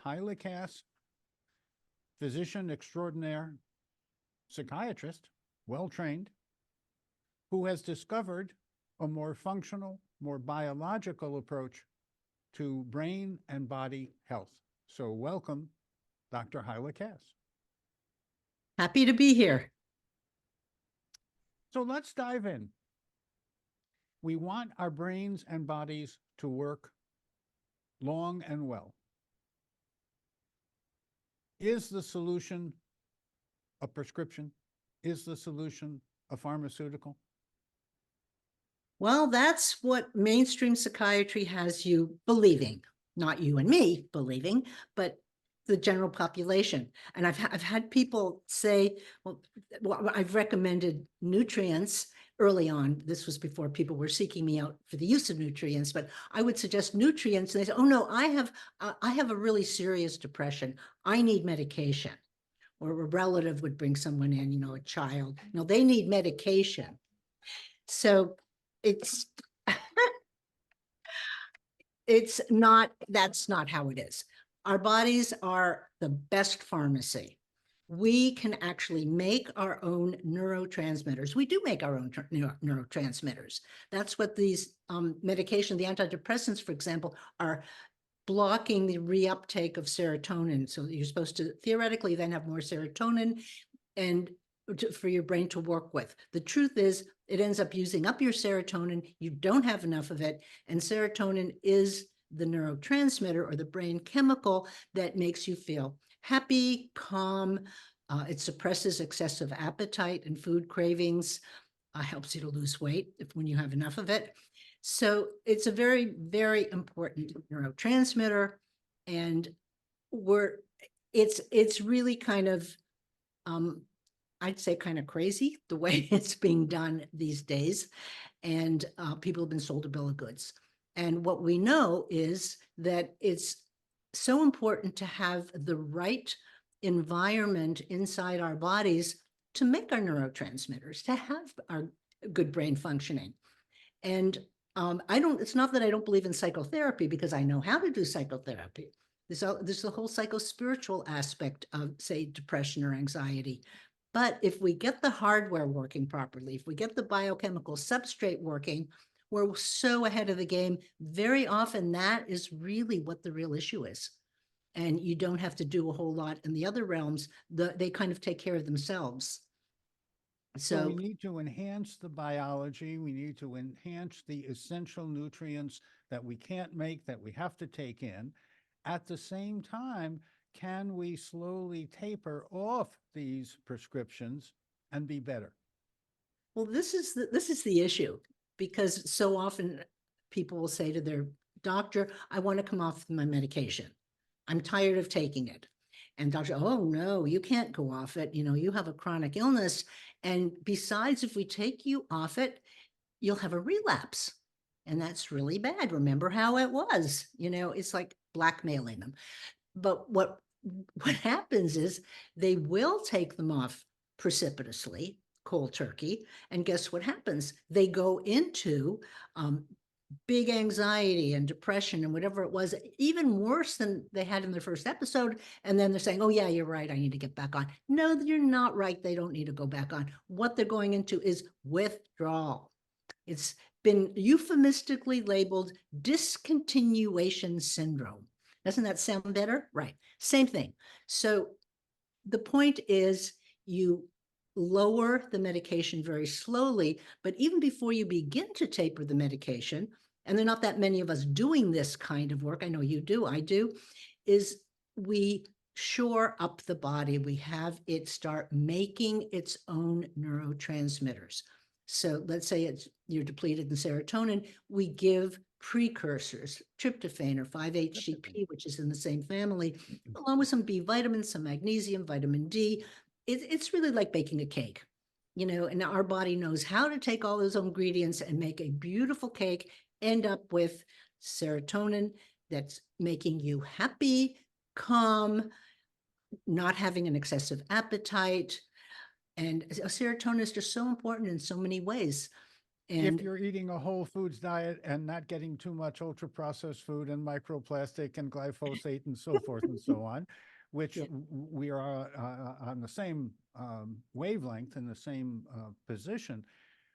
Hyla Cass, physician extraordinaire, psychiatrist, well-trained, who has discovered a more functional, more biological approach to brain and body health. So welcome, Dr. Hyla Cass. Happy to be here. So let's dive in. We want our brains and bodies to work long and well. Is the solution a prescription? Is the solution a pharmaceutical? Well, that's what mainstream psychiatry has you believing, not you and me believing, but the general population. And I've had people say, well, I've recommended nutrients early on. This was before people were seeking me out for the use of nutrients, but I would suggest nutrients. And they say, oh no, I have a really serious depression. I need medication. Or a relative would bring someone in, a child. No, they need medication. So it's that's not how it is. Our bodies are the best pharmacy. We can actually make our own neurotransmitters. We do make our own neurotransmitters. That's what these medication, the antidepressants, for example, are blocking the reuptake of serotonin. So you're supposed to theoretically then have more serotonin and for your brain to work with. The truth is it ends up using up your serotonin. You don't have enough of it. And serotonin is the neurotransmitter or the brain chemical that makes you feel happy, calm. It suppresses excessive appetite and food cravings, helps you to lose weight when you have enough of it. So it's a very, very important neurotransmitter. And it's really kind of, I'd say kind of crazy the way it's being done these days. And people have been sold a bill of goods. And what we know is that it's so important to have the right environment inside our bodies to make our neurotransmitters, to have our good brain functioning. And it's not that I don't believe in psychotherapy, because I know how to do psychotherapy. There's a whole psycho-spiritual aspect of, say, depression or anxiety. But if we get the hardware working properly, if we get the biochemical substrate working, we're so ahead of the game. Very often that is really what the real issue is. And you don't have to do a whole lot in the other realms. They kind of take care of themselves. So we need to enhance the biology. We need to enhance the essential nutrients that we can't make, that we have to take in. At the same time, can we slowly taper off these prescriptions and be better? Well, this is the issue, because so often people will say to their doctor, I want to come off my medication. I'm tired of taking it. And doctor, oh no, you can't go off it. You have a chronic illness. And besides, if we take you off it, you'll have a relapse. And that's really bad. Remember how it was, it's like blackmailing them. But what happens is they will take them off precipitously, cold turkey. And guess what happens? They go into big anxiety and depression and whatever it was, even worse than they had in their first episode. And then they're saying, oh yeah, you're right, I need to get back on. No, you're not right. They don't need to go back on. What they're going into is withdrawal. It's been euphemistically labeled discontinuation syndrome. Doesn't that sound better? Right. Same thing. So the point is you lower the medication very slowly, but even before you begin to taper the medication, and there are not that many of us doing this kind of work, I know you do, I do, is we shore up the body. We have it start making its own neurotransmitters. So let's say you're depleted in serotonin, we give precursors, tryptophan or 5-HTP, which is in the same family, along with some B vitamins, some magnesium, vitamin D. It's really like baking a cake, and our body knows how to take all those ingredients and make a beautiful cake, end up with serotonin that's making you happy, calm, not having an excessive appetite. And serotonin is just so important in so many ways. If And you're eating a whole foods diet and not getting too much ultra processed food and microplastic and glyphosate and so forth and so on, which yeah, we are on the same wavelength in the same position,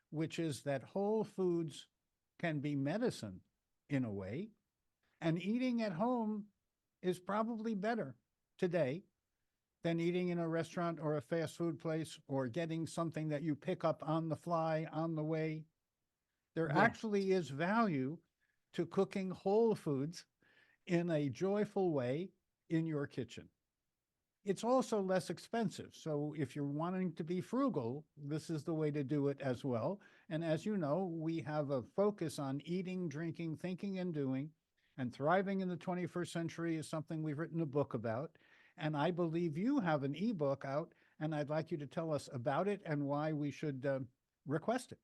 which is that whole foods can be medicine in a way, and eating at home is probably better today than eating in a restaurant or a fast food place or getting something that you pick up on the fly on the way. There yeah. actually is value to cooking whole foods in a joyful way in your kitchen. It's also less expensive. So if you're wanting to be frugal, this is the way to do it as well. And as you know, we have a focus on eating, drinking, thinking, and doing. And thriving in the 21st century is something we've written a book about. And I believe you have an ebook out, and I'd like you to tell us about it and why we should request it.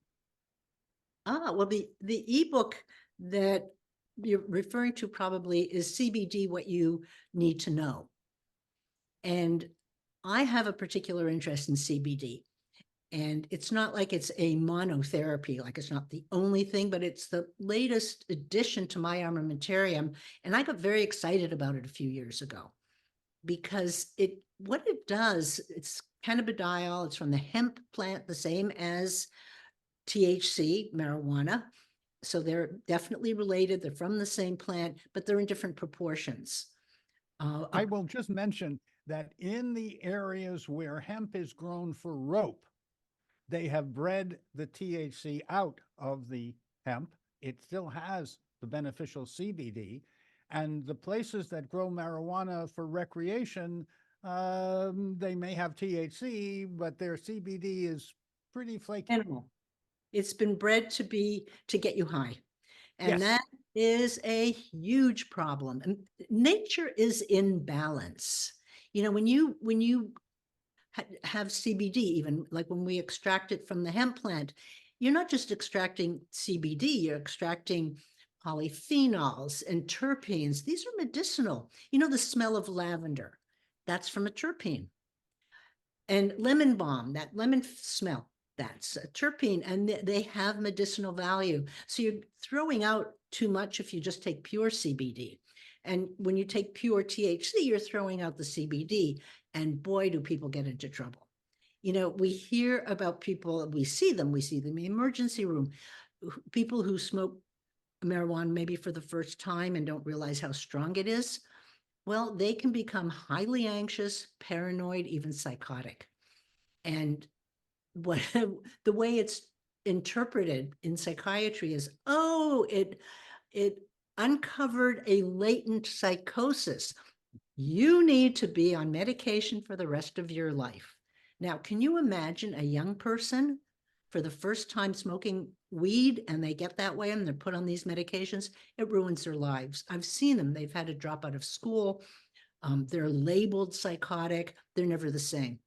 Well, the ebook that you're referring to probably is CBD, What You Need to Know. And I have a particular interest in CBD. And it's not like it's a monotherapy, like it's not the only thing, but it's the latest addition to my armamentarium. And I got very excited about it a few years ago because what it does, it's cannabidiol, it's from the hemp plant, the same as THC, marijuana. So they're definitely related. They're from the same plant, but they're in different proportions. I will just mention that in the areas where hemp is grown for rope, they have bred the THC out of the hemp. It still has the beneficial CBD. And the places that grow marijuana for recreation, they may have THC, but their CBD is pretty flaky. Animal. It's been bred to get you high. And Yes. that is a huge problem. And nature is in balance. You know, when you have CBD, even like when we extract it from the hemp plant, you're not just extracting CBD, you're extracting polyphenols and terpenes. These are medicinal. You know, the smell of lavender, that's from a terpene. And lemon balm, that lemon smell, that's a terpene, and they have medicinal value. So you're throwing out too much if you just take pure CBD. And when you take pure THC, you're throwing out the CBD. And boy, do people get into trouble. You know, we hear about people, we see them in the emergency room, people who smoke marijuana maybe for the first time and don't realize how strong it is. Well, they can become highly anxious, paranoid, even psychotic. And what the way it's interpreted in psychiatry is, oh, it uncovered a latent psychosis. You need to be on medication for the rest of your life. Now, can you imagine a young person for the first time smoking weed and they get that way and they're put on these medications? It ruins their lives. I've seen them. They've had to drop out of school. They're labeled psychotic. They're never the same.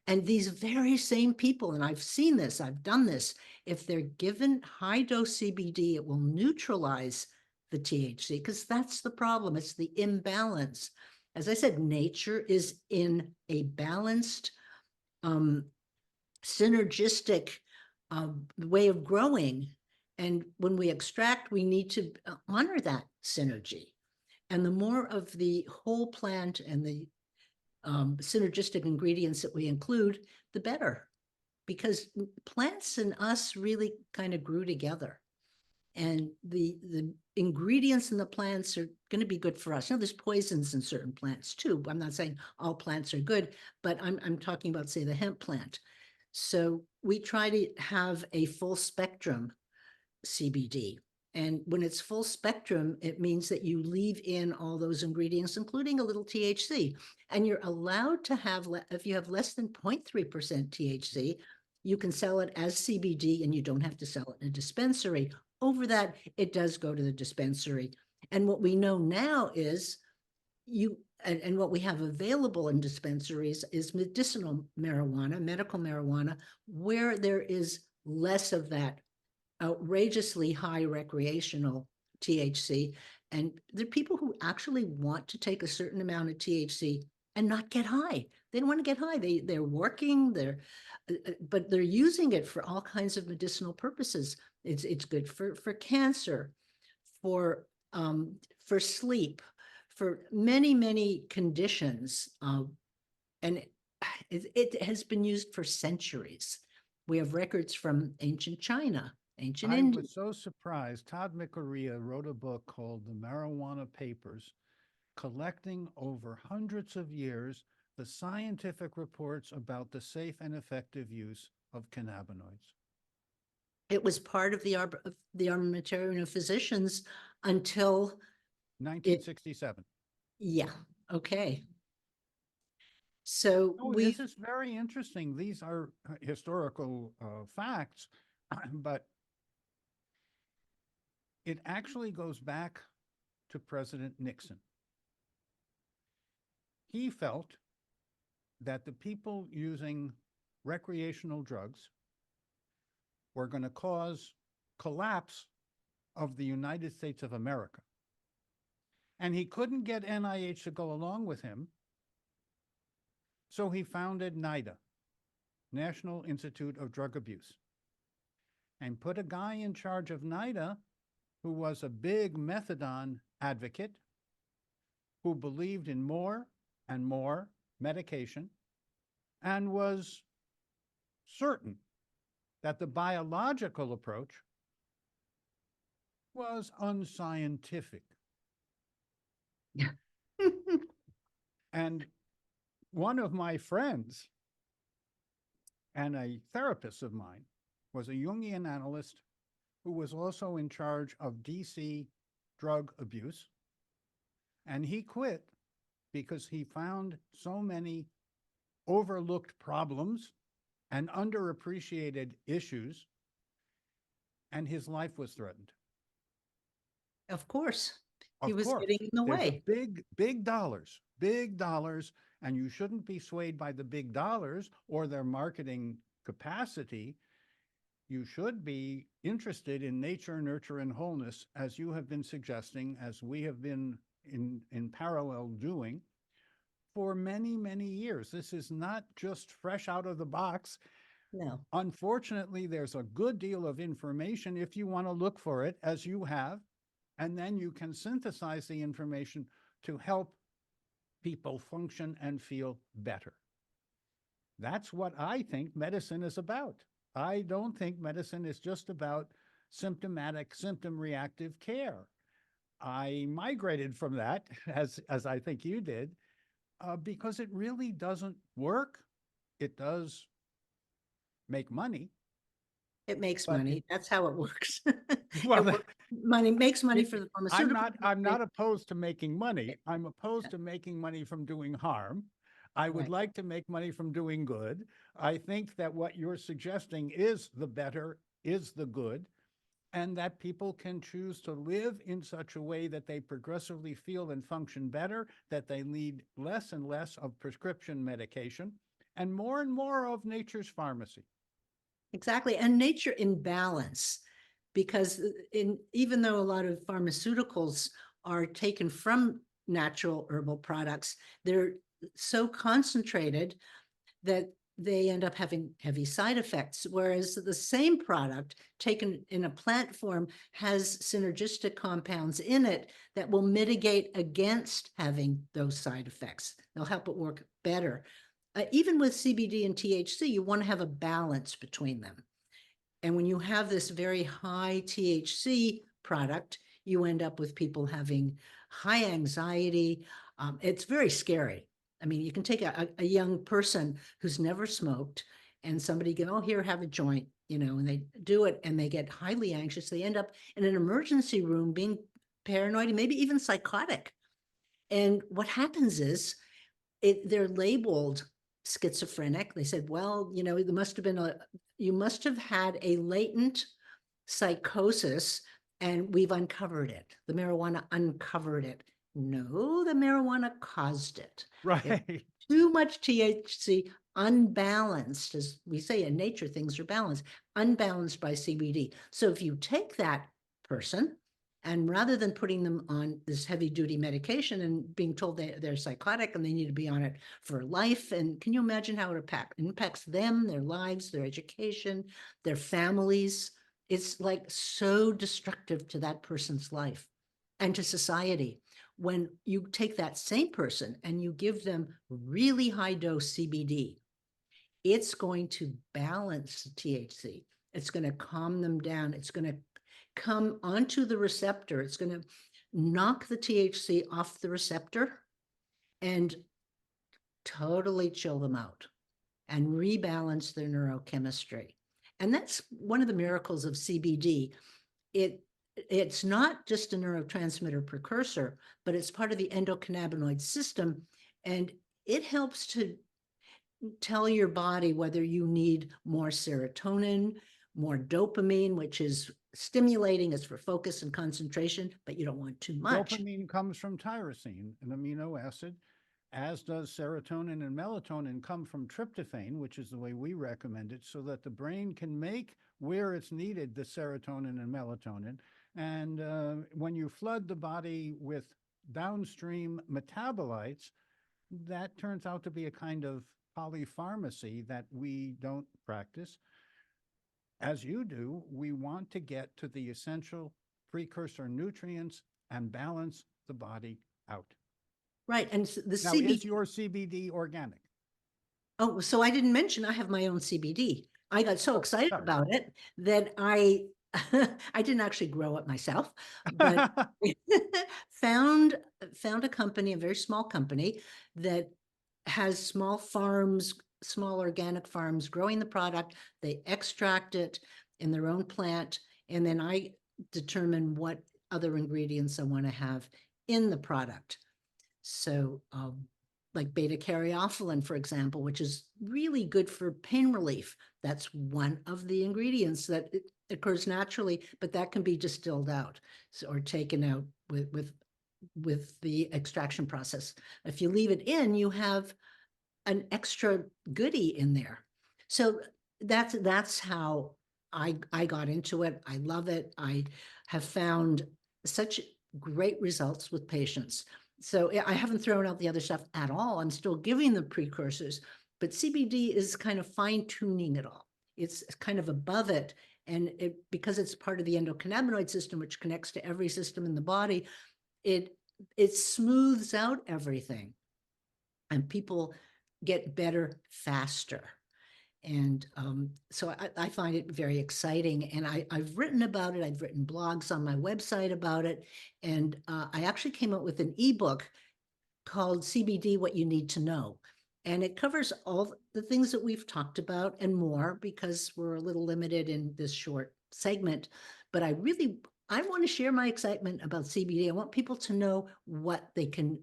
And these very same people, and I've seen this, I've done this, if they're given high dose CBD, it will neutralize the THC because that's the problem. It's the imbalance. As I said, nature is in a balanced, synergistic way of growing. And when we extract, we need to honor that synergy. And the more of the whole plant and the synergistic ingredients that we include, the better. Because plants and us really kind of grew together. And the ingredients in the plants are going to be good for us. You know, there's poisons in certain plants too. I'm not saying all plants are good, but I'm talking about, say, the hemp plant. So we try to have a full spectrum CBD. And when it's full spectrum, it means that you leave in all those ingredients, including a little THC. And you're allowed to have, if you have less than 0.3% THC, you can sell it as CBD and you don't have to sell it in a dispensary. Over that, it does go to the dispensary. And what we know now is and what we have available in dispensaries is medicinal marijuana, medical marijuana, where there is less of that outrageously high recreational THC. And there are people who actually want to take a certain amount of THC and not get high. They don't want to get high. They're working, but they're using it for all kinds of medicinal purposes. It's good for cancer, for sleep, for many, many conditions. And it has been used for centuries. We have records from ancient China, ancient I India. was so surprised. Todd McCorea wrote a book called The Marijuana Papers, collecting over hundreds of years the scientific reports about the safe and effective use of cannabinoids. It was part of the armamentarium of physicians until 1967. yeah, okay. So Oh, this is very interesting. These are historical facts, but it actually goes back to President Nixon. He felt that the people using recreational drugs were going to cause collapse of the United States of America. And he couldn't get NIH to go along with him. So he founded NIDA, National Institute of Drug Abuse, and put a guy in charge of NIDA who was a big methadone advocate, who believed in more and more medication, and was certain that the biological approach was unscientific. Yeah. And one of my friends and a therapist of mine was a Jungian analyst who was also in charge of DC drug abuse. And he quit because he found so many overlooked problems and underappreciated issues, and his life was threatened. Of course, he Of was course, getting in the there's way. a big dollars, and you shouldn't be swayed by the big dollars or their marketing capacity. You should be interested in nature, nurture, and wholeness, as you have been suggesting, as we have been in parallel doing for many, many years. This is not just fresh out of the box. No. Unfortunately, there's a good deal of information if you want to look for it, as you have, and then you can synthesize the information to help people function and feel better. That's what I think medicine is about. I don't think medicine is just about symptomatic, symptom reactive care. I migrated from that, as I think you did, because it really doesn't work. It does make money. It makes But money. That's how it works. well, money makes money for the pharmaceutical. I'm not opposed to making money. I'm opposed to making money from doing harm. I would like to make money from doing good. I think that what you're suggesting is the better, is the good, and that people can choose to live in such a way that they progressively feel and function better, that they need less and less of prescription medication and more of nature's pharmacy. Exactly. And nature in balance, because even though a lot of pharmaceuticals are taken from natural herbal products, they're so concentrated that they end up having heavy side effects, whereas the same product taken in a plant form has synergistic compounds in it that will mitigate against having those side effects. They'll help it work better. Even with CBD and THC, you want to have a balance between them. And when you have this very high THC product, you end up with people having high anxiety. It's very scary. I mean, you can take a young person who's never smoked and somebody go, oh, here, have a joint, and they do it and they get highly anxious. They end up in an emergency room being paranoid and maybe even psychotic. And what happens is they're labeled schizophrenic. They said, well, there must have been you must have had a latent psychosis and we've uncovered it. The marijuana uncovered it. No, the marijuana caused it. Right. Too much THC, unbalanced, as we say in nature, things are balanced, unbalanced by CBD. So if you take that person and rather than putting them on this heavy duty medication and being told they're psychotic and they need to be on it for life. And can you imagine how it impacts them, their lives, their education, their families? It's like so destructive to that person's life and to society. When you take that same person and you give them really high dose CBD, it's going to balance the THC. It's going to calm them down. It's going to come onto the receptor. It's going to knock the THC off the receptor and totally chill them out and rebalance their neurochemistry. And that's one of the miracles of CBD. It's not just a neurotransmitter precursor, but it's part of the endocannabinoid system. And it helps to tell your body whether you need more serotonin, more dopamine, which is stimulating, it's for focus and concentration, but you don't want too much. Dopamine comes from tyrosine, an amino acid, as does serotonin and melatonin come from tryptophan, which is the way we recommend it, so that the brain can make where it's needed the serotonin and melatonin. And when you flood the body with downstream metabolites, that turns out to be a kind of polypharmacy that we don't practice. As you do, we want to get to the essential precursor nutrients and balance the body out. Right. And the Now, CBD. is your CBD organic? Oh, so I didn't mention I have my own CBD. I got so excited about it that I didn't actually grow it myself, but found a company, a very small company that has small farms, small organic farms growing the product. They extract it in their own plant, and then I determine what other ingredients I want to have in the product. So like beta caryophyllene, for example, which is really good for pain relief. That's one of the ingredients that it occurs naturally, but that can be distilled out or taken out with the extraction process. If you leave it in, you have an extra goodie in there. So that's how I got into it. I love it. I have found such great results with patients. So I haven't thrown out the other stuff at all. I'm still giving the precursors, but CBD is kind of fine tuning it all. It's kind of above it. And because it's part of the endocannabinoid system, which connects to every system in the body, it smooths out everything. And people get better faster. And so I find it very exciting. And I've written about it. I've written blogs on my website about it. And I actually came up with an ebook called CBD, What You Need to Know. And it covers all the things that we've talked about and more, because we're a little limited in this short segment. But I want to share my excitement about CBD. I want people to know what they can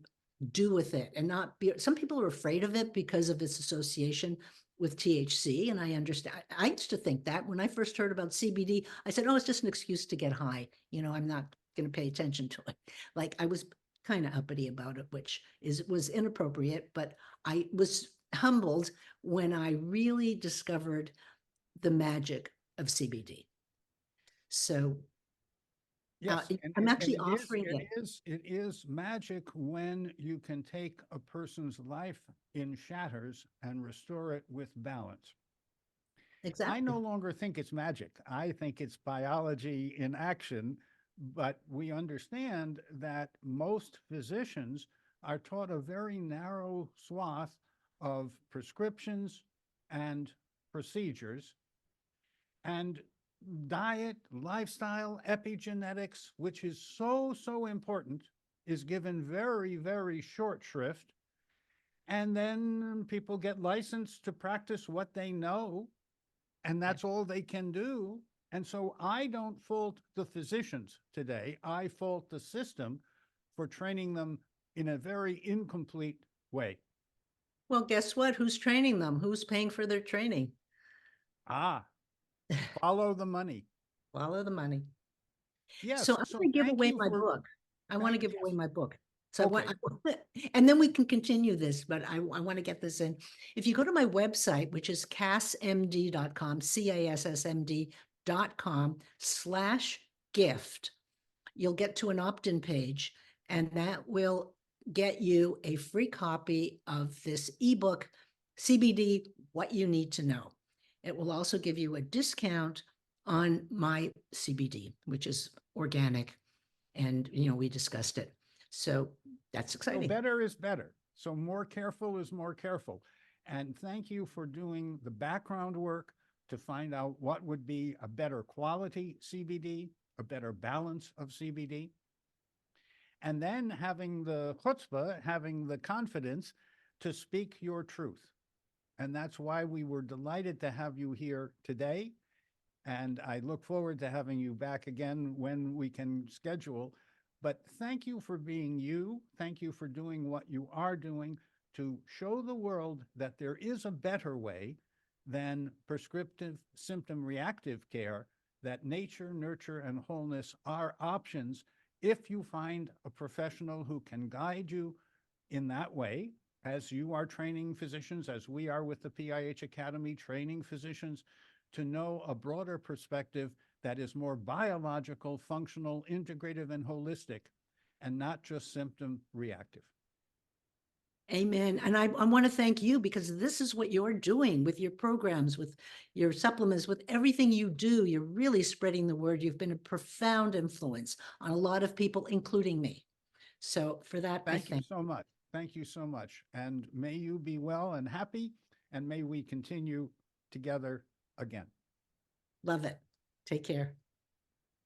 do with it and not be, some people are afraid of it because of its association with THC. And I understand. I used to think that when I first heard about CBD, I said, oh, it's just an excuse to get high. You know, I'm not going to pay attention to it. Like I was kind of uppity about it, which was inappropriate, but I was humbled when I really discovered the magic of CBD. So yes, I'm actually offering it. It is magic when you can take a person's life in shatters and restore it with balance. Exactly. I no longer think it's magic. I think it's biology in action, but we understand that most physicians are taught a very narrow swath of prescriptions and procedures, and diet, lifestyle, epigenetics, which is so important, is given very, very short shrift. And then people get licensed to practice what they know, and that's all they can do. And so I don't fault the physicians today. I fault the system for training them in a very incomplete way. Well, guess what? Who's training them? Who's paying for their training? Follow the money. Follow the money. Yes. So I'm going to give away my book. I want to give away my book. So okay. And then we can continue this, but I want to get this in. If you go to my website, which is cassmd.com, CASSMD.com/gift, you'll get to an opt-in page, and that will get you a free copy of this ebook, CBD, What You Need to Know. It will also give you a discount on my CBD, which is organic. And, we discussed it. So that's So exciting. better is better. So more careful is more careful. And thank you for doing the background work to find out what would be a better quality CBD, a better balance of CBD. And then having the chutzpah, having the confidence to speak your truth. And that's why we were delighted to have you here today. And I look forward to having you back again when we can schedule. But thank you for being you. Thank you for doing what you are doing to show the world that there is a better way than prescriptive symptom reactive care, that nature, nurture, and wholeness are options if you find a professional who can guide you in that way, as you are training physicians, as we are with the PIH Academy training physicians, to know a broader perspective that is more biological, functional, integrative, and holistic, and not just symptom reactive. Amen. And I want to thank you, because this is what you're doing with your programs, with your supplements, with everything you do. You're really spreading the word. You've been a profound influence on a lot of people, including me. So for that, Thank you so much. Thank you so much. And may you be well and happy, and may we continue together again. Love it. Take care.